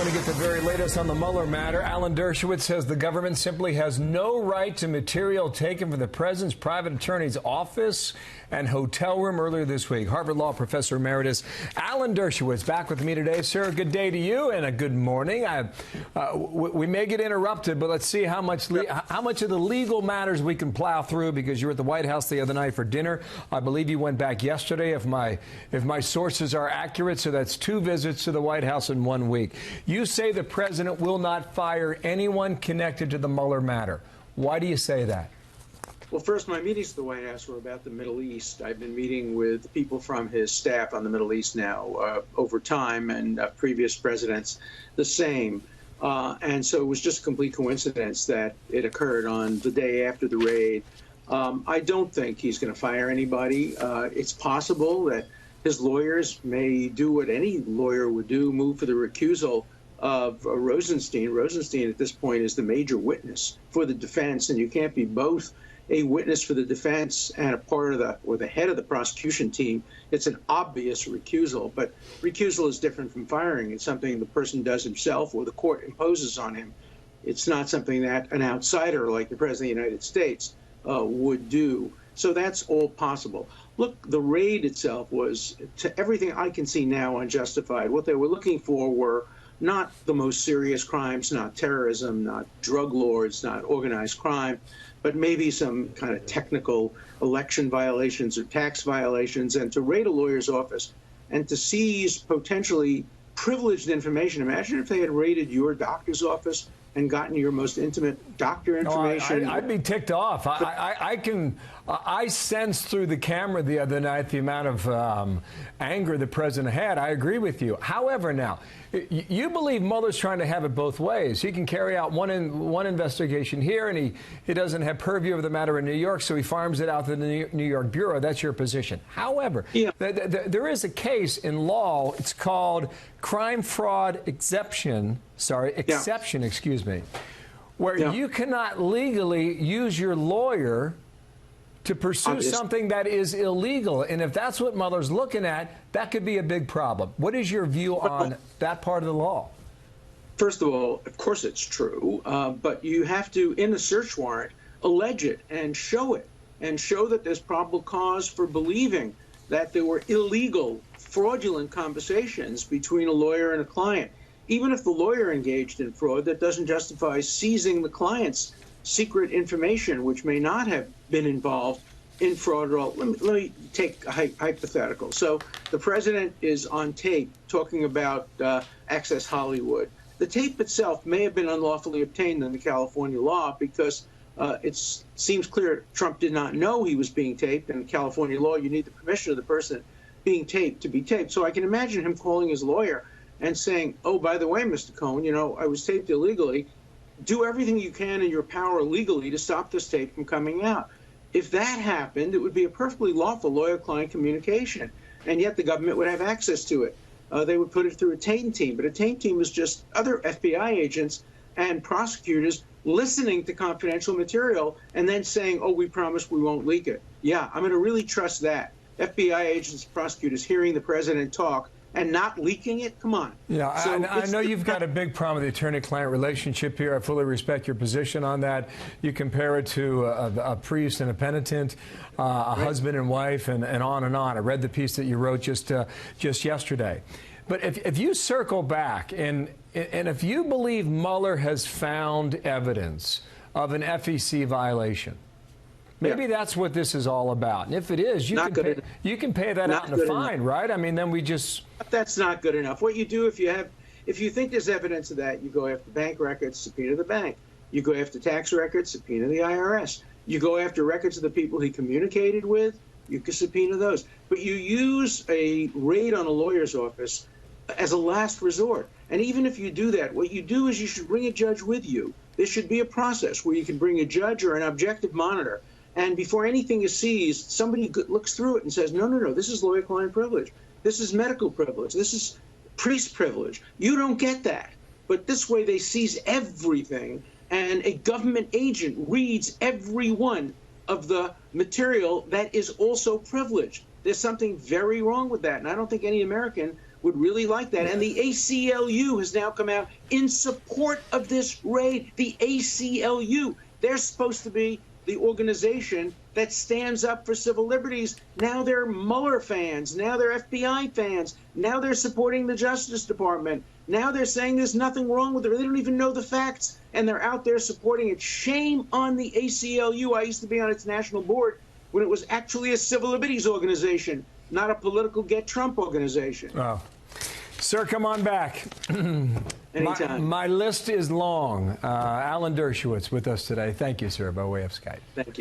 want to get the very latest on the Mueller matter. Alan Dershowitz says the government simply has no right to material taken from the president's private attorney's office and hotel room earlier this week. Harvard Law Professor Emeritus Alan Dershowitz back with me today. Sir, good day to you and a good morning. We may get interrupted, but let's see how much of the legal matters we can plow through, because you were at the White House the other night for dinner. I believe you went back yesterday, if my sources are accurate. So that's 2 visits to the White House in 1 week. You say the president will not fire anyone connected to the Mueller matter. Why do you say that? Well, first, my meetings at the White House were about the Middle East. I've been meeting with people from his staff on the Middle East now over time, and previous presidents the same. And so it was just a complete coincidence that it occurred on the day after the raid. I don't think he's going to fire anybody. It's possible that his lawyers may do what any lawyer would do, move for the recusal of Rosenstein. Rosenstein at this point is the major witness for the defense, and you can't be both a witness for the defense and a part of the head of the prosecution team. It's an obvious recusal, but recusal is different from firing. It's something the person does himself or the court imposes on him. It's not something that an outsider like the President of the United States would do. So that's all possible. Look, the raid itself was, to everything I can see now, unjustified. What they were looking for were not the most serious crimes, not terrorism, not drug lords, not organized crime, but maybe some kind of technical election violations or tax violations. And to raid a lawyer's office and to seize potentially privileged information. Imagine if they had raided your doctor's office and gotten your most intimate doctor information. I'd be ticked off. I sensed through the camera the other night the amount of anger the president had. I agree with you. However, now, you believe Mueller's trying to have it both ways. He can carry out one investigation here, and he doesn't have purview of the matter in New York, so he farms it out to the New York Bureau. That's your position. However, there is a case in law. It's called crime fraud exception, excuse me, where you cannot legally use your lawyer to pursue something that is illegal. And if that's what Mueller's looking at, that could be a big problem. What is your view on that part of the law? First of all, of course it's true, but you have to, in a search warrant, allege it and show that there's probable cause for believing that there were illegal, fraudulent conversations between a lawyer and a client. Even if the lawyer engaged in fraud, that doesn't justify seizing the client's secret information, which may not have been involved in fraud at all. Let me take a hypothetical. So the president is on tape talking about Access Hollywood. The tape itself may have been unlawfully obtained under California law because it seems clear Trump did not know he was being taped. And in California law, you need the permission of the person being taped to be taped. So I can imagine him calling his lawyer and saying, oh, by the way, Mr. Cohen, you know, I was taped illegally. Do everything you can in your power legally to stop this tape from coming out. If that happened, it would be a perfectly lawful lawyer-client communication, and yet the government would have access to it. They would put it through a taint team, but a taint team is just other FBI agents and prosecutors listening to confidential material and then saying, oh, we promise we won't leak it. Yeah, I'm going to really trust that. FBI agents, prosecutors hearing the president talk and not leaking it? Come on. Yeah, so I know you've got a big problem with the attorney-client relationship here. I fully respect your position on that. You compare it to a priest and a penitent, a husband and wife, and on and on. I read the piece that you wrote just yesterday. But if you circle back, and if you believe Mueller has found evidence of an FEC violation, maybe that's what this is all about. And if it is, you can pay that out in a fine, right? I mean, then we just... That's not good enough. What you do if you think there's evidence of that, you go after bank records, subpoena the bank. You go after tax records, subpoena the IRS. You go after records of the people he communicated with, you can subpoena those. But you use a raid on a lawyer's office as a last resort. And even if you do that, what you do is you should bring a judge with you. There should be a process where you can bring a judge or an objective monitor. And before anything is seized, somebody looks through it and says, no, this is lawyer-client privilege. This is medical privilege. This is priest privilege. You don't get that. But this way they seize everything, and a government agent reads every one of the material that is also privileged. There's something very wrong with that, and I don't think any American would really like that. And the ACLU has now come out in support of this raid. The ACLU, they're supposed to be the organization that stands up for civil liberties. Now they're Mueller fans. Now they're FBI fans. Now they're supporting the Justice Department. Now they're saying there's nothing wrong with it. They don't even know the facts, and they're out there supporting it. Shame on the ACLU. I used to be on its national board when it was actually a civil liberties organization, not a political get Trump organization. Oh. Sir, come on back. Anytime. My list is long. Alan Dershowitz with us today. Thank you, sir, by way of Skype. Thank you.